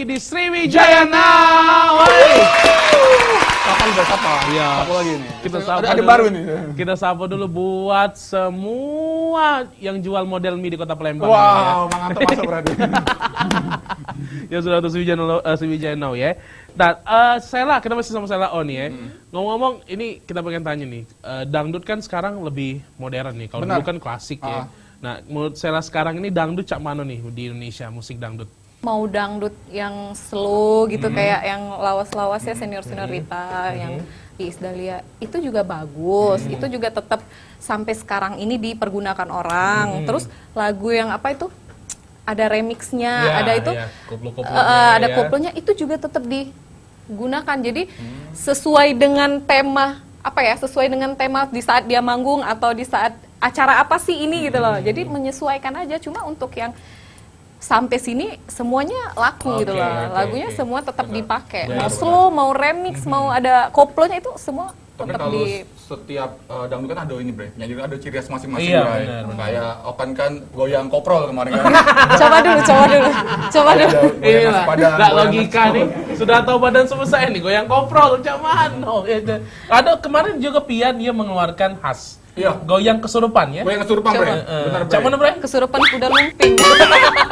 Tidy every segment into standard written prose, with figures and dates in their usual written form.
lagi di Sriwijaya Now. Kapan udah sapa? Iya. Sapa lagi nih. Kita sapa ada dulu. baru nih. Kita sapa dulu buat semua yang jual model mie di Kota Palembang. Wow, mantap masuk berarti. Ya sudah untuk Sriwijaya Now ya. Nah, Sela, kita masih sama Sela On ya. Ngomong-ngomong, ini kita pengen tanya nih. Dangdut kan sekarang lebih modern nih. Kalau dulu kan klasik ya. Nah, menurut Sela sekarang ini dangdut cak mana nih di Indonesia, musik dangdut? Mau dangdut yang slow gitu, kayak yang lawas-lawas ya, senior-senior Rita, yang Iis Dahlia, itu juga bagus. Itu juga tetap sampai sekarang ini dipergunakan orang. Terus lagu yang apa itu? Ada remixnya, ada itu, ada koplonya, itu juga tetap digunakan. Jadi sesuai dengan tema apa ya? Sesuai dengan tema di saat dia manggung atau di saat acara apa sih ini gitu loh. Jadi menyesuaikan aja. Cuma untuk yang sampai sini semuanya laku gitu loh. Lagunya semua tetap dipakai. Mau slow, mau remix, mau ada koplonya, itu semua Tapi tetap kalau setiap dangdut kan ada ini, Bre. Nyanyi ada ciri khas masing-masing, Iya, Bre. benar. Kayak Okan kan goyang koprol kemarin kan. coba dulu. Inilah, pada nggak logika nih. Sudah tahu badan selesai nih, goyang koprol, cak mana? Gitu. Ada kemarin juga Pian dia mengeluarkan khas. Iya. Goyang kesurupan ya. Goyang kesurupan, Bre. Benar, Bre. Cak mana, Bre? Kesurupan kuda lumping.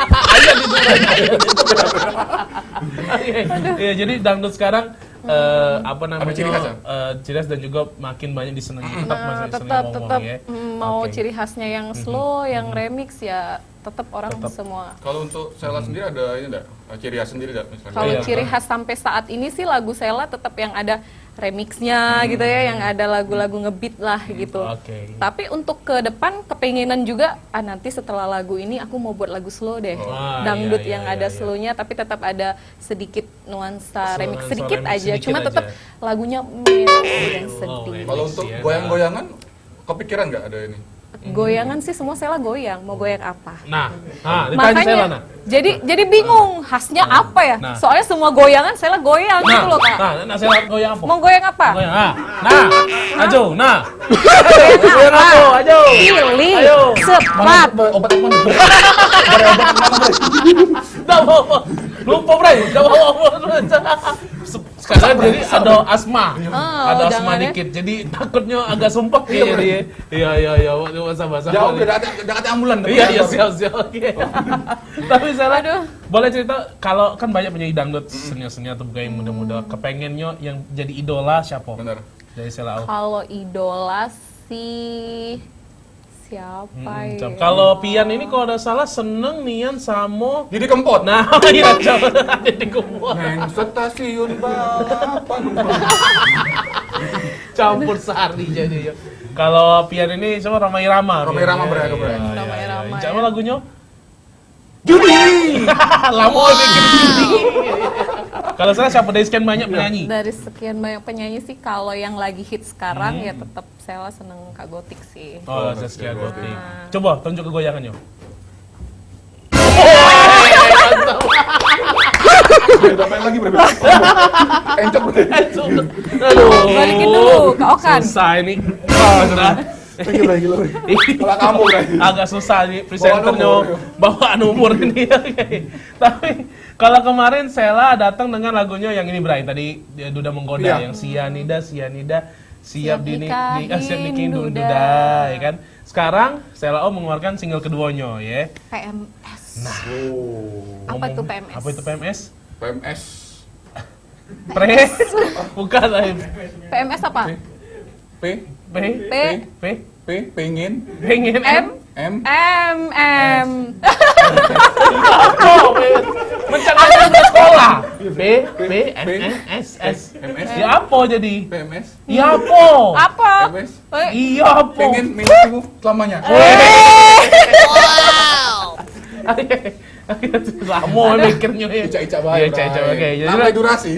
Ayo di Iya, jadi dangdut sekarang apa namanya? Ada ciri khas ya? Ciri khas dan juga makin banyak disenangi. Tetap masih disenangi tetap ngomong ya. mau Oke. ciri khasnya yang slow, yang remix ya tetap orang semua. Kalau untuk Sela sendiri ada ini enggak? Ciri khas sendiri enggak misalnya? Kalau Iya. ciri khas sampai saat ini sih lagu Sela tetap yang ada remixnya gitu ya, yang ada lagu-lagu ngebeat lah gitu. Oke. Tapi untuk ke depan kepengenan juga, nanti setelah lagu ini aku mau buat lagu slow deh. Wah, Dangdut iya, yang iya, ada iya. slownya tapi tetap ada sedikit nuansa remix Nuansa sedikit remix aja. sedikit Cuma aja. tetap lagunya mellow dan sedih. remix. Kalau untuk Iya, goyang-goyangan kepikiran nggak ada ini? Goyangan sih semua Sela goyang, mau goyang apa? Nah, ditanya Sela nah. jadi bingung khasnya apa ya? Nah. Soalnya semua goyangan Sela goyang gitu loh Kak. Nah, Sela goyang apa? Mau goyang apa? Goyang, ajo, nah. Goyang apa? Ajo. Pilih, Ayo. cepat. Obat apa nih? Nggak mau. Lupa, Bray. Nggak mau. Sekarang jadi ada asma. Ada asma jangan ya. dikit. Jadi takutnya agak sumpek ya jadi. Iya. Bahasa-bahasa. Jauh dekat ambulan. Iya, siap. Oke. Tapi Sela, Aduh. boleh cerita kalau kan banyak penyanyi dangdut senior-senior atau kayak muda-muda, kepengennya yang jadi idola siapa? Benar. Dari Sela. Kalau idola sih siapa ya? Kalau Pian ini kalau ada salah seneng Nian sama Jadi Kempot. nah iya coba ada di kumpul Neng stasiun balapan. campur sari jadi ya. Kalau Pian ini sama Roma Irama. Rhoma Irama, Bre. Rhoma Irama, Coba ya. lagunya. Judi. Lama bikin judi. Kalau saya siapa dari sekian banyak penyanyi? Dari sekian banyak penyanyi sih kalau yang lagi hit sekarang ya tetap Sela seneng Kak Gotik sih. Oh, sekian berarti. Coba tunjuk kegoyangannya. Udah main lagi, Bre. Encok, Bre. Aduh. Balikin dulu ke Okan. Susah ini. Gila. Kalau kamu, Bre. Agak susah nih presenternya umur. bawaan umur ini. Oke. Tapi kalau kemarin Sela datang dengan lagunya yang ini Bray tadi Duda Menggoda Iya. yang Sianida siap nikahin siap nikahin Duda. Duda ya kan. Sekarang Sela mengeluarkan single keduanya ya. PMS. Oh. Apa itu PMS? Apa itu PMS? PMS. Pre? Bukan lah. PMS apa? P. P? P. P? Pengen. Pengen M. M. M. Oh, mencangkangkan ke sekolah. P M S. MS. Ya apa jadi? PMS. Ya apa? Apa? PMS. Iya apa? Pengen mengikuti selamanya. Lama mikirnya ya. Ica-ica Iya, baik. ica-ica oke. Sampai durasi.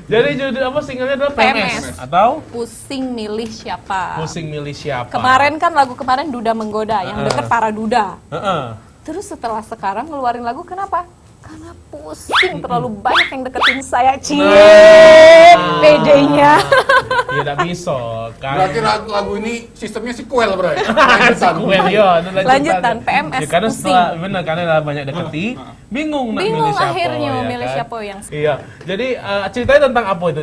Jadi judul apa singlenya adalah PMS PMS. atau Pusing milih siapa? Pusing milih siapa? Kemarin kan lagu kemarin Duda Menggoda, yang deket para Duda. Heeh. Terus setelah sekarang ngeluarin lagu kenapa? Karena pusing terlalu banyak yang deketin saya, PD-nya. Ya enggak bisa kan. Berarti lagu ini sistemnya sequel, Bray. Lanjutan. Well, ya, Lanjutan, PMS, Ya, karena pusing. setelah benar karena banyak deketi, bingung nak Bingung milih siapa, akhirnya ya milih kan? siapa yang Iya, jadi ceritanya tentang apa itu?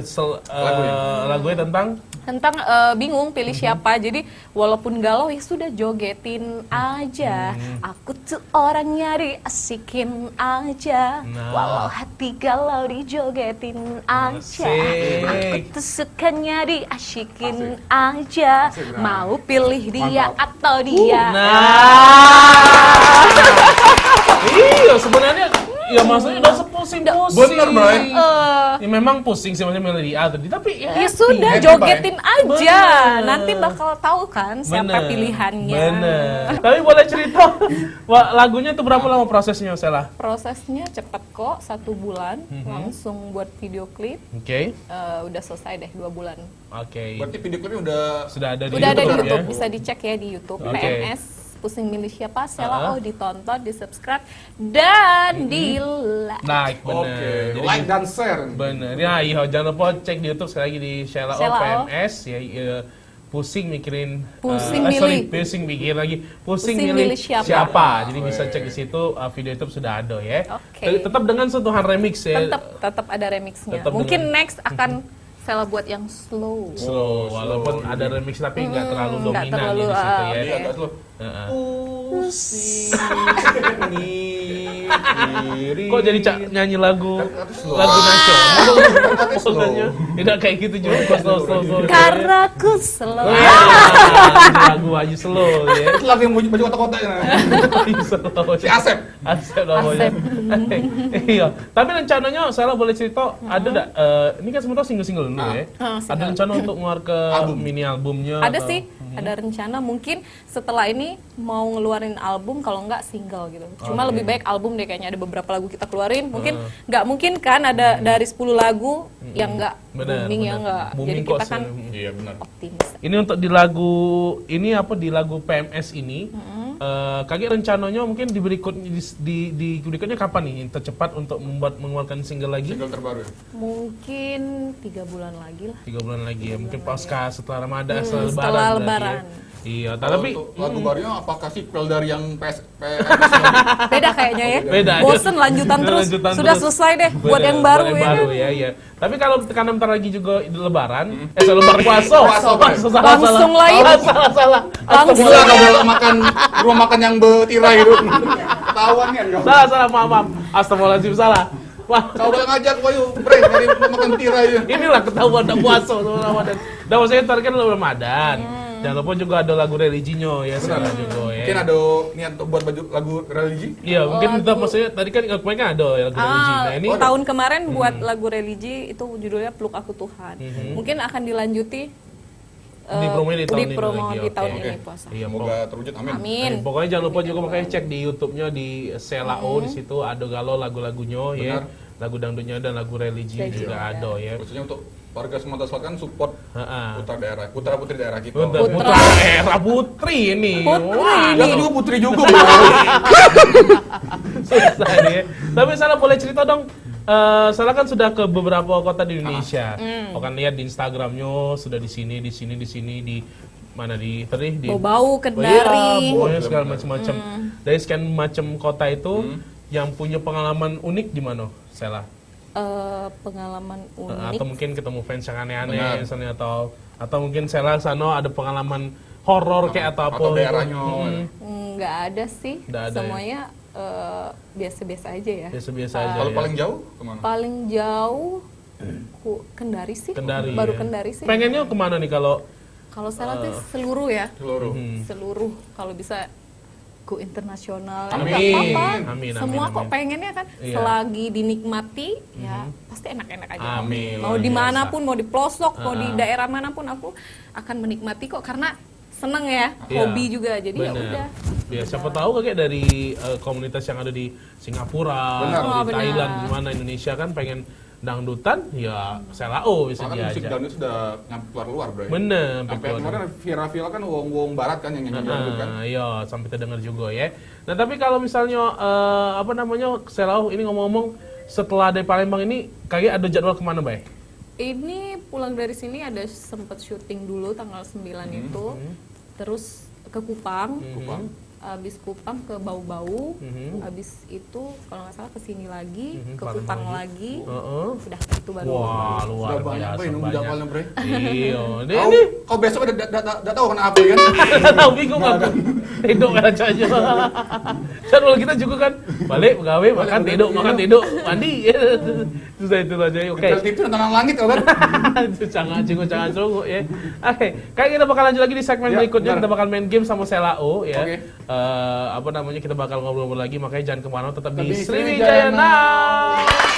Lagunya tentang tentang bingung pilih siapa. Jadi walaupun galau ya sudah jogetin aja. Aku tuh orangnya diasikin aja. Nah. Walau hati galau dijogetin aja. Asik. Aku tuh sukanya diasikin aja. Asik, nah. Mau pilih dia Mantap. atau dia. Nah, iya sebenarnya ya maksudnya udah sepusing-pusing. Bener, Bray. Ya memang pusing sih maksudnya milih di A tadi, tapi ya Ya sudah happy, jogetin aja. Bener. Nanti bakal tahu kan siapa bener, pilihannya. Bener. Tapi boleh cerita, lagunya itu berapa lama prosesnya, Sela? Prosesnya cepet kok, 1 bulan langsung buat video klip. Oke, Udah selesai deh 2 bulan. oke. Berarti video klipnya udah Sudah ada di Udah ada di YouTube, YouTube, ya? bisa dicek ya di YouTube. Oke. PMS pusing milih siapa, Sela ditonton, di subscribe dan di like. Like, bener. Oke, Jadi like dan share. bener. Ya, iya, jangan lupa cek di YouTube sekali lagi di Sheila O Sheila O. PMS ya. Pusing mikirin Pusing sorry, milih. pusing mikir lagi. Pusing Pusing milih milih siapa. Jadi bisa cek di situ video YouTube sudah ada ya. Oke. Tetap dengan sentuhan remix ya. Tetap ada remixnya. Tetap Mungkin dengan- next akan Sela buat yang slow. Slow, walaupun ada remix tapi nggak terlalu nggak dominan terlalu, di situ ya. Jadi agak slow. Heeh. Pusing. Kok jadi nyanyi lagu slow. lagu nasional? Katanya slow. Makanya tidak kayak gitu juga kok slow. Karena ku slow. Lagu aja slow ya. Itu lagu yang baju kotak-kotak ya. Slow. Si Asep. Asep namanya. Iya. Tapi rencananya Sarah boleh cerita ada enggak ini kan sebenarnya single-single dulu ya. single. Ada rencana untuk ngeluar ke mini albumnya? Ada atau- sih, ada rencana mungkin setelah ini mau ngeluarin album kalau nggak single gitu. Cuma lebih baik album deh kayaknya, ada beberapa lagu kita keluarin. Mungkin nggak mungkin kan ada dari 10 lagu yang nggak Benar, booming ya benar. nggak. Booming Jadi kok kita kan Iya benar. optimis. Ini untuk di lagu ini apa di lagu PMS ini kaget rencananya mungkin di berikutnya di berikutnya kapan nih tercepat untuk mengeluarkan single lagi? Single terbaru ya. Mungkin 3 bulan lagi lah. 3 bulan lagi ya, mungkin pasca setelah Ramadan, setelah setelah Lebaran. berarti Lebaran. ya. Iya, Kalau tapi untuk lagu barunya apakah sequel dari yang PS Beda kayaknya ya. Beda aja. Bosen lanjutan terus. Lanjutan Sudah terus. selesai deh buat Bener, yang baru buat ya. baru ya, iya. Tapi kalau karena bentar lagi juga Lebaran, Lebaran puasa. Puasa, Langsung lain. Salah. Langsung. Gila kalau makan rumah makan yang bertirai itu. Ketahuan kan kau. Salah, maaf. Astagfirullahaladzim, salah. Wah, Kau udah ngajak gua yuk, bre, dari makan tirai ya. inilah ketahuan udah puasa sama Ramadan. Dan maksudnya ntar kan Ramadan. Jangan lupa juga ada lagu religinya ya sekarang juga ya. Mungkin ada niat untuk buat baju lagu religi. Iya, mungkin kita maksudnya tadi kan kemarin kan ada ya lagu religi. Nah, ini Tahun kemarin buat lagu religi itu judulnya Peluk Aku Tuhan. Mungkin akan dilanjuti dipromoin di tahun ini dipromo lagi. di oke. tahun ini puasa. Iya, Semoga terwujud, amin. Amin. Pokoknya jangan lupa juga makanya cek di YouTube-nya di Sheila O di situ ada galau lagu-lagunya ya. Benar. Lagu dangdutnya dan lagu religi juga ada ya. Khususnya untuk warga Sumatera Selatan support Heeh. putra putri daerah kita. Putra era putri ini. Putri Wah, ini. Yang dulu putri juga. susah nih. Tapi Salah boleh cerita dong. Salah kan sudah ke beberapa kota di Indonesia. Kau kan lihat di Instagramnya sudah di sini di mana di tadi di Bau-bau Iya, Kendari. pokoknya segala macam-macam. Dari sekian macam kota itu yang punya pengalaman unik di mana, Sela? Pengalaman unik. Atau mungkin ketemu fans yang Benar. aneh-aneh misalnya atau mungkin Sela sana ada pengalaman horor kayak atau apa Atau gitu. daerahnya. Nggak ada sih. Nggak ada ya? Semuanya biasa-biasa aja ya. Biasa-biasa aja. Kalau ya. paling jauh kemana? Paling jauh Kendari sih. Kendari. Baru ya. Kendari sih. Pengennya kemana nih kalau Kalau saya tuh seluruh ya. Seluruh. Seluruh kalau bisa go internasional ya Amin. nggak apa-apa. Amin, Semua amin, kok amin. pengennya kan Iya. selagi dinikmati ya pasti enak-enak aja. Amin. Mau Luar dimanapun, biasa. mau di pelosok, mau di daerah manapun aku akan menikmati kok karena seneng ya, Iya. hobi juga jadi ya Bener. udah. Ya, siapa tahu kayak dari komunitas yang ada di Singapura, Benar. atau di Oh, benar. Thailand, gimana Indonesia kan pengen dangdutan, ya Sheila O bisa Soalnya musik diajak. dangdut sudah nyampe keluar bro. Bener, Sampai betul. kemarin viral kan wong barat kan yang nyanyi dangdut kan. Iya, sampai terdengar juga ya. Nah, tapi kalau misalnya apa namanya Sheila O ini ngomong-ngomong setelah dari Palembang ini kayak ada jadwal kemana, Bay? Ini pulang dari sini ada sempet syuting dulu tanggal 9 itu. Terus ke Kupang. Kupang. abis Kupang ke Bau-Bau, abis itu kalau nggak salah ke sini lagi, ke Palembang Kupang lagi, udah itu baru. Wah, luar Sudah banyak biasa bre nunggu banyak. jadwalnya bre. Iya, Kau, ini kau besok udah tahu kenapa kan? tahu bingung aku. Tidur kan aja. Jadwal kita juga kan balik pegawai makan tidur mandi. Susah itu aja. Oke. Hotel TV nonton langit kau kan? Itu canggah sungguh ya. Oke, kayak kita bakal lanjut lagi di segmen berikutnya. benar. Kita bakal main game sama Selao ya. Oke. Apa namanya, kita bakal ngobrol-ngobrol lagi, makanya jangan kemana-mana, tetap di Tapi Sriwijaya Now.